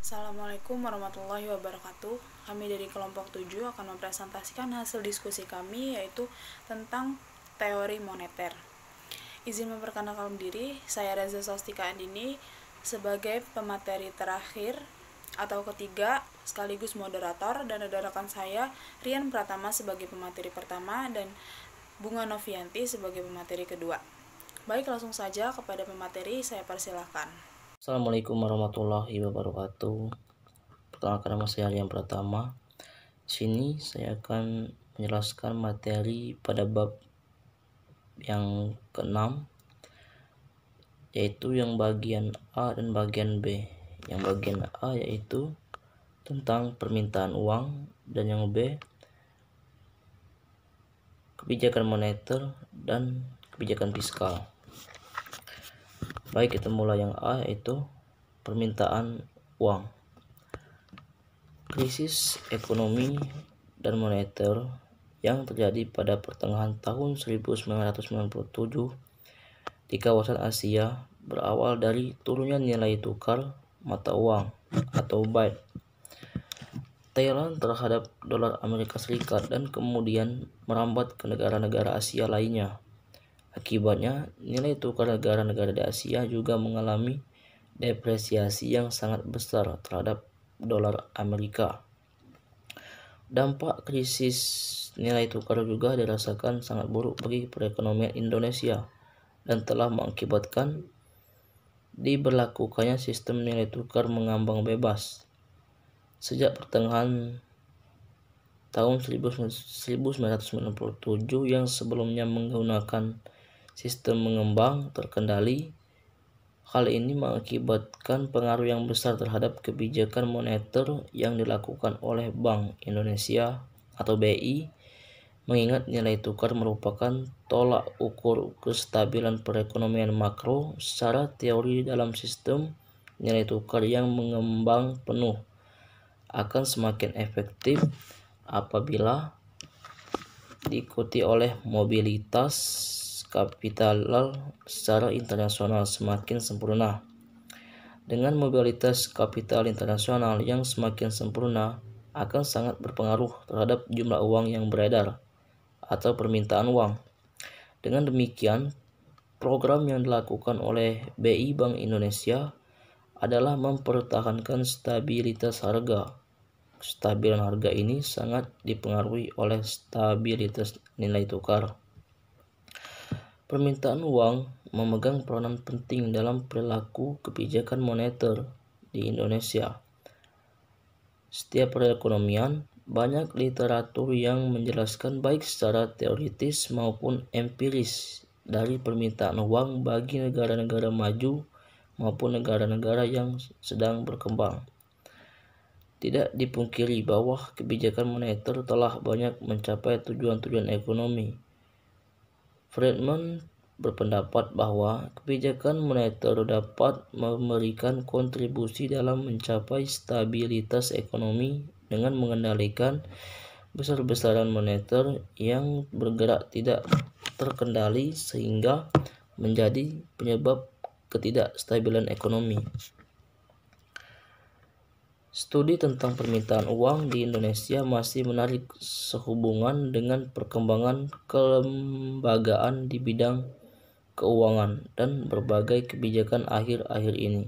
Assalamualaikum warahmatullahi wabarakatuh. Kami dari kelompok 7 akan mempresentasikan hasil diskusi kami, yaitu tentang teori moneter. Izin memperkenalkan diri, saya Reza Sostika Andini sebagai pemateri terakhir atau ketiga sekaligus moderator, dan ada rekan saya Rian Pratama sebagai pemateri pertama dan Bunga Novianti sebagai pemateri kedua. Baik, langsung saja kepada pemateri, saya persilahkan. Assalamualaikum warahmatullahi wabarakatuh. Perkenalkan, nama saya Rian Pratama. Di sini saya akan menjelaskan materi pada bab yang ke-6, yaitu yang bagian A dan bagian B. Yang bagian A yaitu tentang permintaan uang, dan yang B kebijakan moneter dan kebijakan fiskal. Baik, kita mulai yang A, yaitu permintaan uang. Krisis ekonomi dan moneter yang terjadi pada pertengahan tahun 1997 di kawasan Asia berawal dari turunnya nilai tukar mata uang atau baht Thailand terhadap dolar Amerika Serikat, dan kemudian merambat ke negara-negara Asia lainnya. Akibatnya, nilai tukar negara-negara di Asia juga mengalami depresiasi yang sangat besar terhadap dolar Amerika. Dampak krisis nilai tukar juga dirasakan sangat buruk bagi perekonomian Indonesia dan telah mengakibatkan diberlakukannya sistem nilai tukar mengambang bebas. Sejak pertengahan tahun 1997 yang sebelumnya menggunakan sistem mengembang terkendali, hal ini mengakibatkan pengaruh yang besar terhadap kebijakan moneter yang dilakukan oleh Bank Indonesia atau BI, mengingat nilai tukar merupakan tolak ukur kestabilan perekonomian makro. Secara teori, dalam sistem nilai tukar yang mengembang penuh akan semakin efektif apabila diikuti oleh mobilitas kapital secara internasional semakin sempurna. Dengan mobilitas kapital internasional yang semakin sempurna akan sangat berpengaruh terhadap jumlah uang yang beredar atau permintaan uang. Dengan demikian, program yang dilakukan oleh BI Bank Indonesia adalah mempertahankan stabilitas harga. Kestabilan harga ini sangat dipengaruhi oleh stabilitas nilai tukar. Permintaan uang memegang peranan penting dalam perilaku kebijakan moneter di Indonesia. Setiap perekonomian, banyak literatur yang menjelaskan baik secara teoritis maupun empiris dari permintaan uang bagi negara-negara maju maupun negara-negara yang sedang berkembang. Tidak dipungkiri bahwa kebijakan moneter telah banyak mencapai tujuan-tujuan ekonomi. Friedman berpendapat bahwa kebijakan moneter dapat memberikan kontribusi dalam mencapai stabilitas ekonomi dengan mengendalikan besar-besaran moneter yang bergerak tidak terkendali sehingga menjadi penyebab ketidakstabilan ekonomi. Studi tentang permintaan uang di Indonesia masih menarik sehubungan dengan perkembangan kelembagaan di bidang keuangan dan berbagai kebijakan akhir-akhir ini.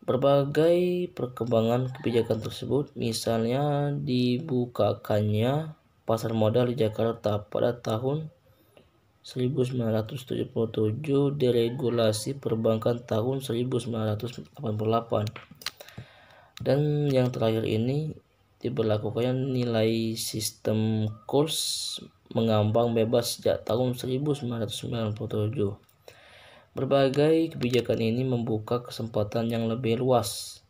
Berbagai perkembangan kebijakan tersebut, misalnya dibukakannya pasar modal di Jakarta pada tahun 1977, deregulasi perbankan tahun 1988, dan yang terakhir ini diberlakukannya nilai sistem kurs mengambang bebas sejak tahun 1997. Berbagai kebijakan ini membuka kesempatan yang lebih luas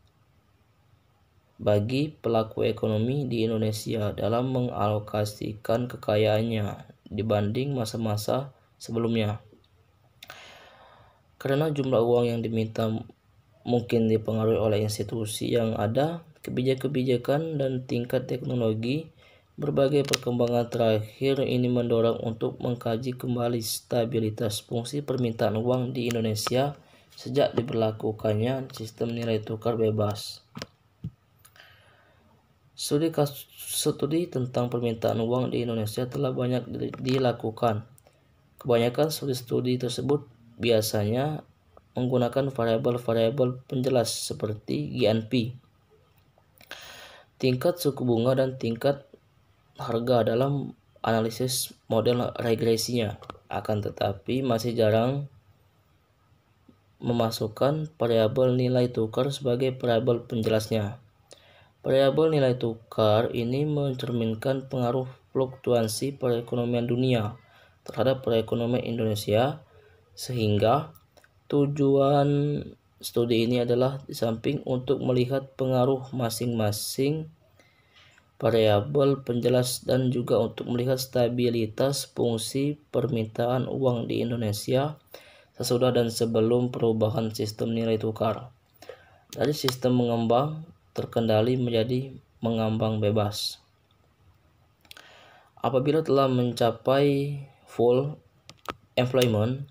bagi pelaku ekonomi di Indonesia dalam mengalokasikan kekayaannya dibanding masa-masa sebelumnya. Karena jumlah uang yang diminta mungkin dipengaruhi oleh institusi yang ada, kebijakan dan tingkat teknologi, berbagai perkembangan terakhir ini mendorong untuk mengkaji kembali stabilitas fungsi permintaan uang di Indonesia sejak diberlakukannya sistem nilai tukar bebas. Studi tentang permintaan uang di Indonesia telah banyak dilakukan. Kebanyakan studi tersebut biasanya menggunakan variabel-variabel penjelas seperti GNP, tingkat suku bunga, dan tingkat harga dalam analisis model regresinya. Akan tetapi masih jarang memasukkan variabel nilai tukar sebagai variabel penjelasnya. Variabel nilai tukar ini mencerminkan pengaruh fluktuasi perekonomian dunia terhadap perekonomian Indonesia, sehingga tujuan studi ini adalah di samping untuk melihat pengaruh masing-masing variabel penjelas dan juga untuk melihat stabilitas fungsi permintaan uang di Indonesia sesudah dan sebelum perubahan sistem nilai tukar dari sistem mengembang terkendali menjadi mengambang bebas. Apabila telah mencapai full employment,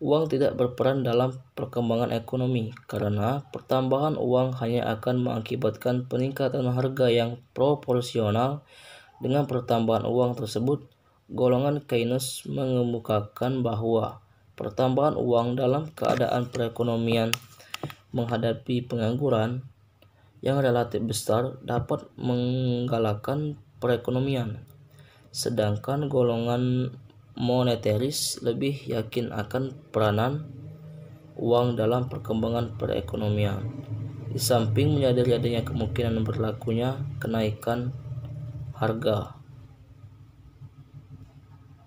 uang tidak berperan dalam perkembangan ekonomi karena pertambahan uang hanya akan mengakibatkan peningkatan harga yang proporsional dengan pertambahan uang tersebut. Golongan Keynes mengemukakan bahwa pertambahan uang dalam keadaan perekonomian menghadapi pengangguran yang relatif besar dapat menggalakkan perekonomian, sedangkan golongan moneteris lebih yakin akan peranan uang dalam perkembangan perekonomian, di samping menyadari adanya kemungkinan berlakunya kenaikan harga.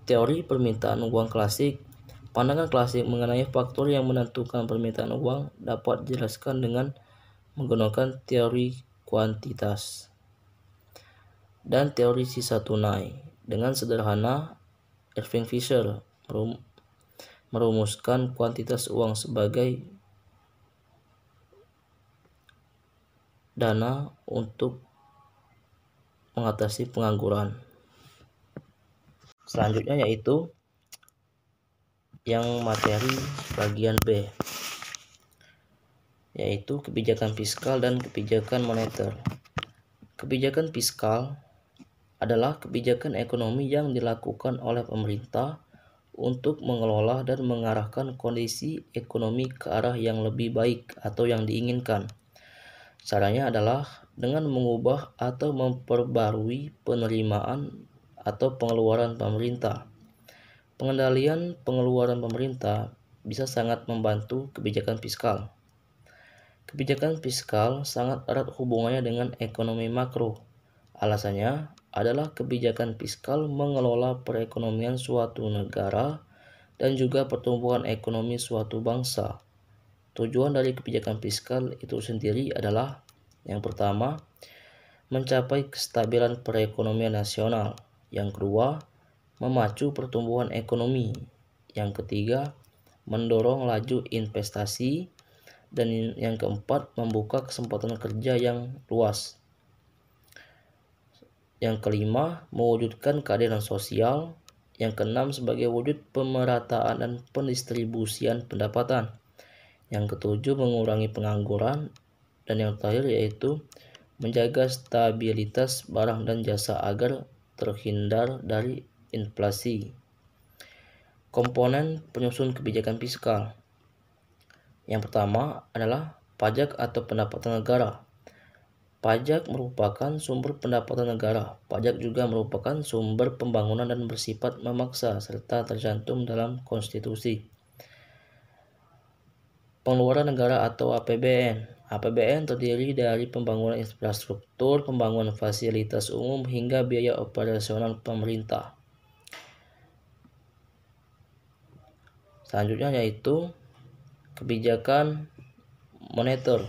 Teori permintaan uang klasik. Pandangan klasik mengenai faktor yang menentukan permintaan uang dapat dijelaskan dengan menggunakan teori kuantitas dan teori sisa tunai. Dengan sederhana, Irving Fisher merumuskan kuantitas uang sebagai dana untuk mengatasi pengangguran. Selanjutnya yaitu yang materi bagian B, yaitu kebijakan fiskal dan kebijakan moneter. Kebijakan fiskal adalah kebijakan ekonomi yang dilakukan oleh pemerintah untuk mengelola dan mengarahkan kondisi ekonomi ke arah yang lebih baik atau yang diinginkan. Caranya adalah dengan mengubah atau memperbarui penerimaan atau pengeluaran pemerintah. Pengendalian pengeluaran pemerintah bisa sangat membantu kebijakan fiskal. Kebijakan fiskal sangat erat hubungannya dengan ekonomi makro. Alasannya adalah kebijakan fiskal mengelola perekonomian suatu negara dan juga pertumbuhan ekonomi suatu bangsa. Tujuan dari kebijakan fiskal itu sendiri adalah yang pertama, mencapai kestabilan perekonomian nasional. Yang kedua, memacu pertumbuhan ekonomi. Yang ketiga, mendorong laju investasi. Dan yang keempat, membuka kesempatan kerja yang luas. Yang kelima, mewujudkan keadilan sosial. Yang keenam, sebagai wujud pemerataan dan pendistribusian pendapatan. Yang ketujuh, mengurangi pengangguran. Dan yang terakhir yaitu menjaga stabilitas barang dan jasa agar terhindar dari inflasi. Komponen penyusun kebijakan fiskal. Yang pertama adalah pajak atau pendapatan negara. Pajak merupakan sumber pendapatan negara. Pajak juga merupakan sumber pembangunan dan bersifat memaksa serta tercantum dalam konstitusi. Pengeluaran negara atau APBN. APBN terdiri dari pembangunan infrastruktur, pembangunan fasilitas umum, hingga biaya operasional pemerintah. Selanjutnya yaitu kebijakan moneter.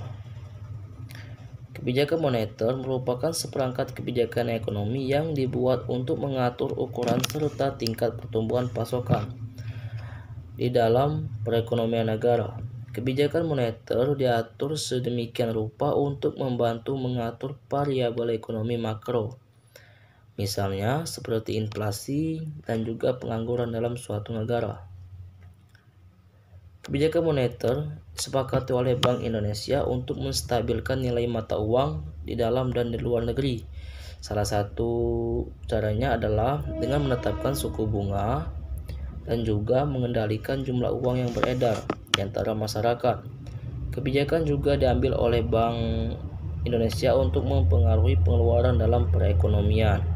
Kebijakan moneter merupakan seperangkat kebijakan ekonomi yang dibuat untuk mengatur ukuran serta tingkat pertumbuhan pasokan di dalam perekonomian negara. Kebijakan moneter diatur sedemikian rupa untuk membantu mengatur variabel ekonomi makro, misalnya seperti inflasi dan juga pengangguran dalam suatu negara. Kebijakan moneter disepakati oleh Bank Indonesia untuk menstabilkan nilai mata uang di dalam dan di luar negeri. Salah satu caranya adalah dengan menetapkan suku bunga dan juga mengendalikan jumlah uang yang beredar di antara masyarakat. Kebijakan juga diambil oleh Bank Indonesia untuk mempengaruhi pengeluaran dalam perekonomian.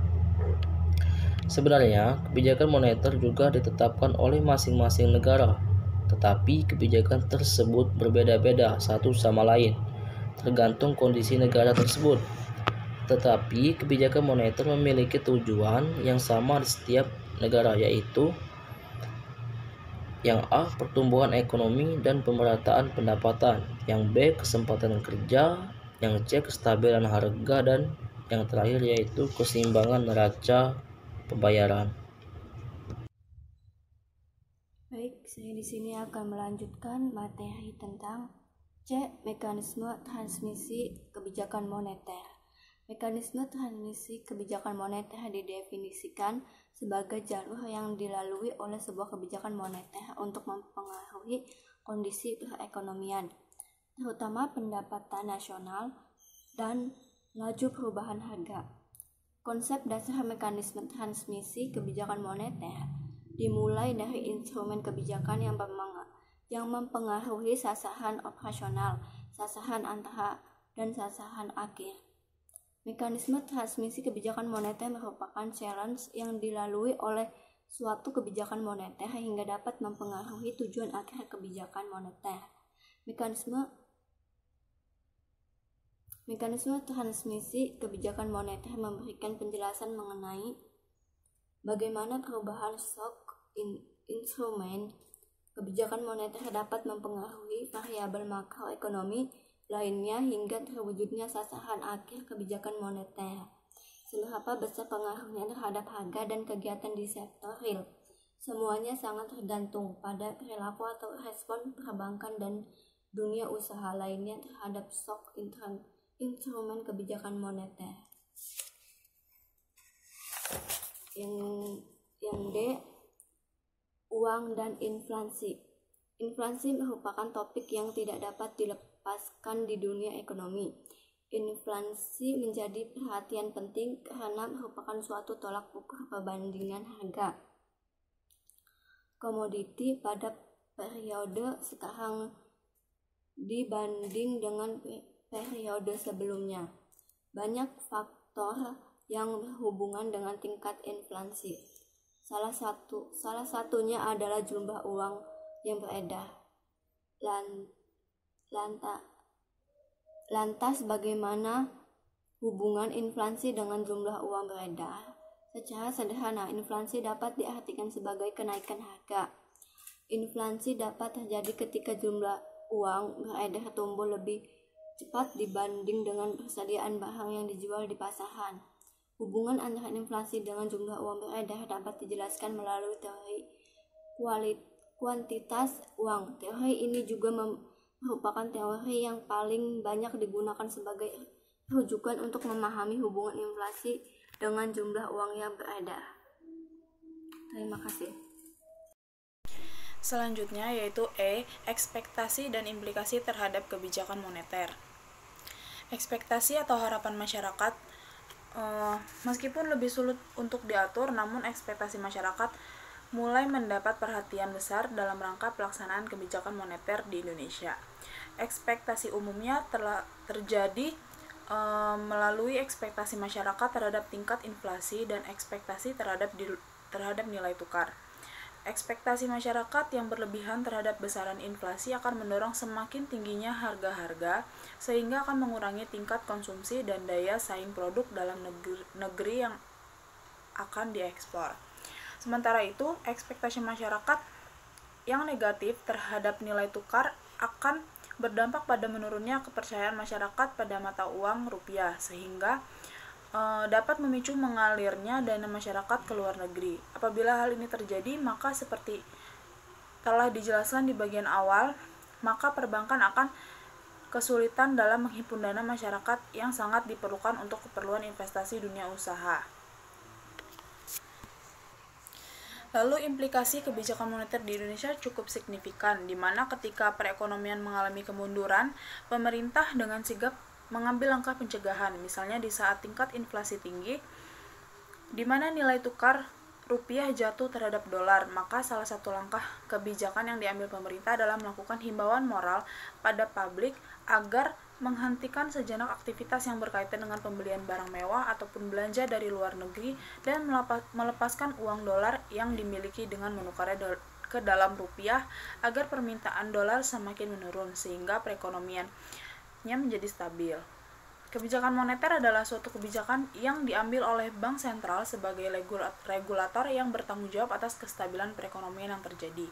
Sebenarnya, kebijakan moneter juga ditetapkan oleh masing-masing negara, tetapi kebijakan tersebut berbeda-beda satu sama lain, tergantung kondisi negara tersebut. Tetapi kebijakan moneter memiliki tujuan yang sama di setiap negara, yaitu yang A. Pertumbuhan ekonomi dan pemerataan pendapatan, yang B. Kesempatan kerja, yang C. Kestabilan harga, dan yang terakhir yaitu keseimbangan neraca pembayaran. Baik, saya di sini akan melanjutkan materi tentang C. Mekanisme transmisi kebijakan moneter. Mekanisme transmisi kebijakan moneter didefinisikan sebagai jalur yang dilalui oleh sebuah kebijakan moneter untuk mempengaruhi kondisi perekonomian, terutama pendapatan nasional dan laju perubahan harga. Konsep dasar mekanisme transmisi kebijakan moneter dimulai dari instrumen kebijakan yang mempengaruhi sasaran operasional, sasaran antara, dan sasaran akhir. Mekanisme transmisi kebijakan moneter merupakan challenge yang dilalui oleh suatu kebijakan moneter hingga dapat mempengaruhi tujuan akhir kebijakan moneter. Mekanisme transmisi kebijakan moneter memberikan penjelasan mengenai bagaimana perubahan stok instrumen kebijakan moneter dapat mempengaruhi variabel makroekonomi lainnya hingga terwujudnya sasaran akhir kebijakan moneter. Seberapa besar pengaruhnya terhadap harga dan kegiatan di sektor real? Semuanya sangat tergantung pada perilaku atau respon perbankan dan dunia usaha lainnya terhadap stok instrumen kebijakan moneter. Yang D, uang dan inflasi. Inflasi merupakan topik yang tidak dapat dilepaskan di dunia ekonomi. Inflasi menjadi perhatian penting karena merupakan suatu tolak ukur perbandingan harga komoditi pada periode sekarang dibanding dengan periode sebelumnya. Banyak faktor yang berhubungan dengan tingkat inflasi. Salah satunya adalah jumlah uang yang beredar. Lantas bagaimana hubungan inflasi dengan jumlah uang beredar? Secara sederhana, inflasi dapat diartikan sebagai kenaikan harga. Inflasi dapat terjadi ketika jumlah uang beredar tumbuh lebih cepat dibanding dengan persediaan barang yang dijual di pasaran. Hubungan antara inflasi dengan jumlah uang beredar dapat dijelaskan melalui teori kuantitas uang. Teori ini juga merupakan teori yang paling banyak digunakan sebagai rujukan untuk memahami hubungan inflasi dengan jumlah uang yang beredar. Terima kasih. Selanjutnya yaitu E. Ekspektasi dan implikasi terhadap kebijakan moneter. Ekspektasi atau harapan masyarakat meskipun lebih sulit untuk diatur, namun ekspektasi masyarakat mulai mendapat perhatian besar dalam rangka pelaksanaan kebijakan moneter di Indonesia. Ekspektasi umumnya terjadi melalui ekspektasi masyarakat terhadap tingkat inflasi dan ekspektasi terhadap nilai tukar. Ekspektasi masyarakat yang berlebihan terhadap besaran inflasi akan mendorong semakin tingginya harga-harga, sehingga akan mengurangi tingkat konsumsi dan daya saing produk dalam negeri yang akan diekspor. Sementara itu, ekspektasi masyarakat yang negatif terhadap nilai tukar akan berdampak pada menurunnya kepercayaan masyarakat pada mata uang rupiah, sehingga dapat memicu mengalirnya dana masyarakat ke luar negeri. Apabila hal ini terjadi, maka seperti telah dijelaskan di bagian awal, maka perbankan akan kesulitan dalam menghimpun dana masyarakat yang sangat diperlukan untuk keperluan investasi dunia usaha. Lalu implikasi kebijakan moneter di Indonesia cukup signifikan, di mana ketika perekonomian mengalami kemunduran, pemerintah dengan sigap mengambil langkah pencegahan, misalnya di saat tingkat inflasi tinggi, di mana nilai tukar rupiah jatuh terhadap dolar, maka salah satu langkah kebijakan yang diambil pemerintah adalah melakukan himbauan moral pada publik agar menghentikan sejenak aktivitas yang berkaitan dengan pembelian barang mewah ataupun belanja dari luar negeri dan melepaskan uang dolar yang dimiliki dengan menukarnya ke dalam rupiah agar permintaan dolar semakin menurun sehingga perekonomiannya menjadi stabil. Kebijakan moneter adalah suatu kebijakan yang diambil oleh bank sentral sebagai regulator yang bertanggung jawab atas kestabilan perekonomian yang terjadi.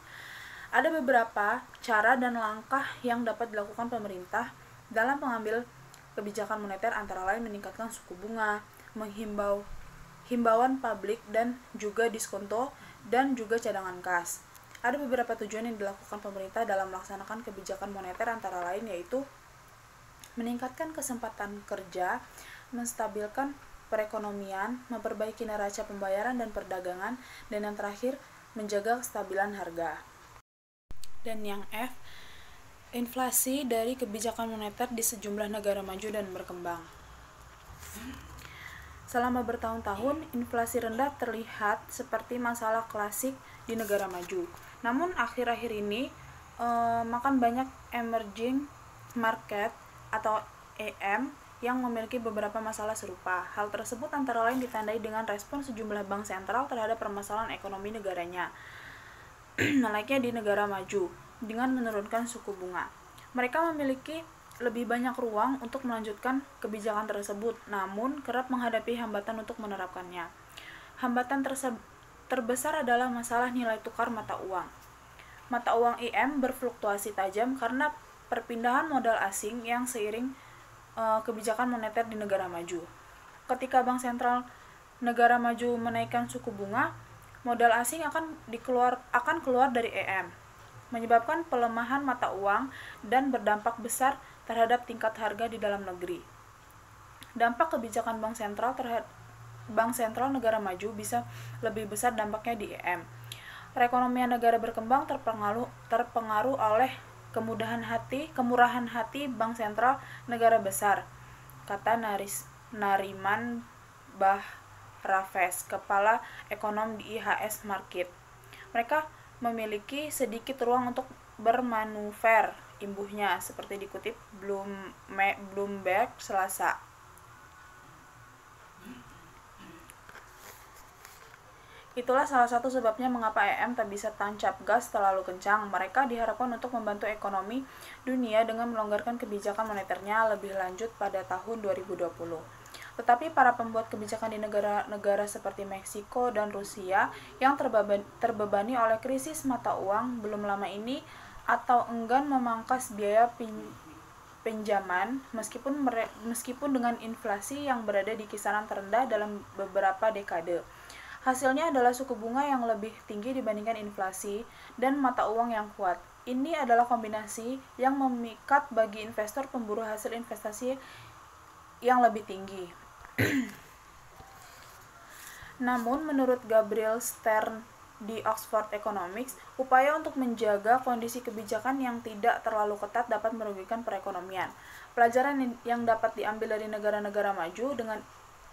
Ada beberapa cara dan langkah yang dapat dilakukan pemerintah dalam mengambil kebijakan moneter, antara lain meningkatkan suku bunga, himbauan publik dan juga diskonto dan juga cadangan kas. Ada beberapa tujuan yang dilakukan pemerintah dalam melaksanakan kebijakan moneter, antara lain yaitu meningkatkan kesempatan kerja, menstabilkan perekonomian, memperbaiki neraca pembayaran dan perdagangan, dan yang terakhir menjaga kestabilan harga. Dan yang F, inflasi dari kebijakan moneter di sejumlah negara maju dan berkembang. Selama bertahun-tahun, inflasi rendah terlihat seperti masalah klasik di negara maju. Namun akhir-akhir ini makan banyak emerging market atau EM yang memiliki beberapa masalah serupa. Hal tersebut antara lain ditandai dengan respon sejumlah bank sentral terhadap permasalahan ekonomi negaranya, naiknya di negara maju, dengan menurunkan suku bunga. Mereka memiliki lebih banyak ruang untuk melanjutkan kebijakan tersebut, namun kerap menghadapi hambatan untuk menerapkannya. Hambatan terbesar adalah masalah nilai tukar mata uang. Mata uang IM berfluktuasi tajam karena perpindahan modal asing yang seiring kebijakan moneter di negara maju. Ketika bank sentral negara maju menaikkan suku bunga, modal asing akan keluar dari EM, menyebabkan pelemahan mata uang dan berdampak besar terhadap tingkat harga di dalam negeri. Dampak kebijakan bank sentral negara maju bisa lebih besar dampaknya di EM. Perekonomian negara berkembang terpengaruh oleh kemurahan hati bank sentral negara besar, kata Nariman Bahrafes, kepala ekonom di IHS Markit. Mereka memiliki sedikit ruang untuk bermanuver, imbuhnya, seperti dikutip Bloomberg Selasa. Itulah salah satu sebabnya mengapa EM tak bisa tancap gas terlalu kencang. Mereka diharapkan untuk membantu ekonomi dunia dengan melonggarkan kebijakan moneternya lebih lanjut pada tahun 2020. Tetapi para pembuat kebijakan di negara-negara seperti Meksiko dan Rusia yang terbebani oleh krisis mata uang belum lama ini atau enggan memangkas biaya pinjaman meskipun dengan inflasi yang berada di kisaran terendah dalam beberapa dekade. Hasilnya adalah suku bunga yang lebih tinggi dibandingkan inflasi dan mata uang yang kuat. Ini adalah kombinasi yang memikat bagi investor pemburu hasil investasi yang lebih tinggi. Namun, menurut Gabriel Stern di Oxford Economics, upaya untuk menjaga kondisi kebijakan yang tidak terlalu ketat dapat merugikan perekonomian. Pelajaran yang dapat diambil dari negara-negara maju dengan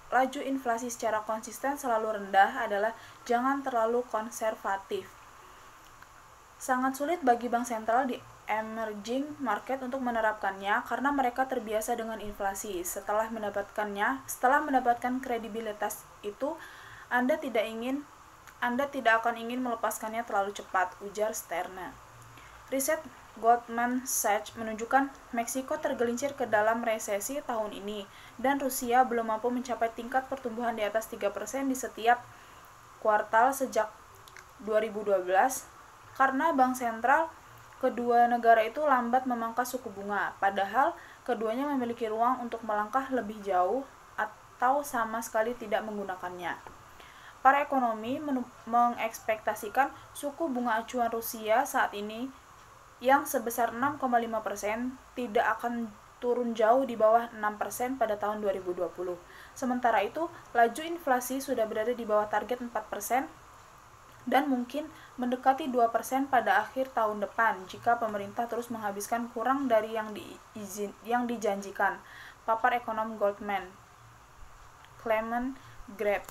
laju inflasi secara konsisten selalu rendah adalah jangan terlalu konservatif. Sangat sulit bagi bank sentral di emerging market untuk menerapkannya karena mereka terbiasa dengan inflasi. Setelah mendapatkan kredibilitas itu, Anda tidak akan ingin melepaskannya terlalu cepat, ujar Sterne. Riset Goldman Sachs menunjukkan Meksiko tergelincir ke dalam resesi tahun ini, dan Rusia belum mampu mencapai tingkat pertumbuhan di atas 3% di setiap kuartal sejak 2012, karena bank sentral kedua negara itu lambat memangkas suku bunga, padahal keduanya memiliki ruang untuk melangkah lebih jauh atau sama sekali tidak menggunakannya. Para ekonomi mengekspektasikan suku bunga acuan Rusia saat ini yang sebesar 6,5% tidak akan turun jauh di bawah 6% pada tahun 2020. Sementara itu, laju inflasi sudah berada di bawah target 4% dan mungkin mendekati 2% pada akhir tahun depan jika pemerintah terus menghabiskan kurang dari yang dijanjikan, papar ekonom Goldman, Clement Greb.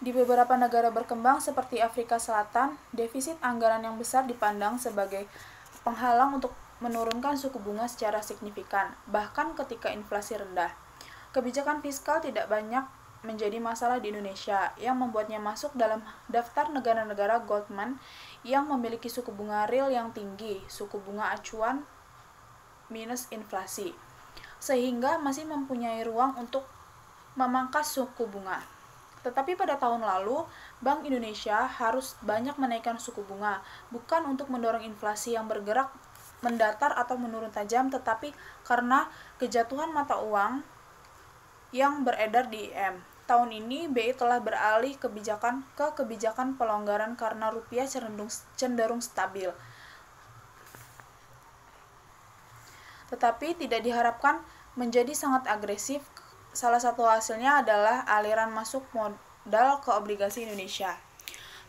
Di beberapa negara berkembang seperti Afrika Selatan, defisit anggaran yang besar dipandang sebagai penghalang untuk menurunkan suku bunga secara signifikan, bahkan ketika inflasi rendah. Kebijakan fiskal tidak banyak menjadi masalah di Indonesia, yang membuatnya masuk dalam daftar negara-negara Goldman yang memiliki suku bunga real yang tinggi, suku bunga acuan minus inflasi, sehingga masih mempunyai ruang untuk memangkas suku bunga. Tetapi pada tahun lalu, Bank Indonesia harus banyak menaikkan suku bunga, bukan untuk mendorong inflasi yang bergerak mendatar atau menurun tajam, tetapi karena kejatuhan mata uang yang beredar di IM. Tahun ini, BI telah beralih ke kebijakan pelonggaran karena rupiah cenderung stabil. Tetapi tidak diharapkan menjadi sangat agresif. Salah satu hasilnya adalah aliran masuk modal ke obligasi Indonesia.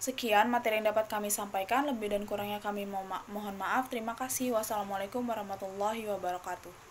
Sekian materi yang dapat kami sampaikan, lebih dan kurangnya kami mohon maaf. Terima kasih. Wassalamualaikum warahmatullahi wabarakatuh.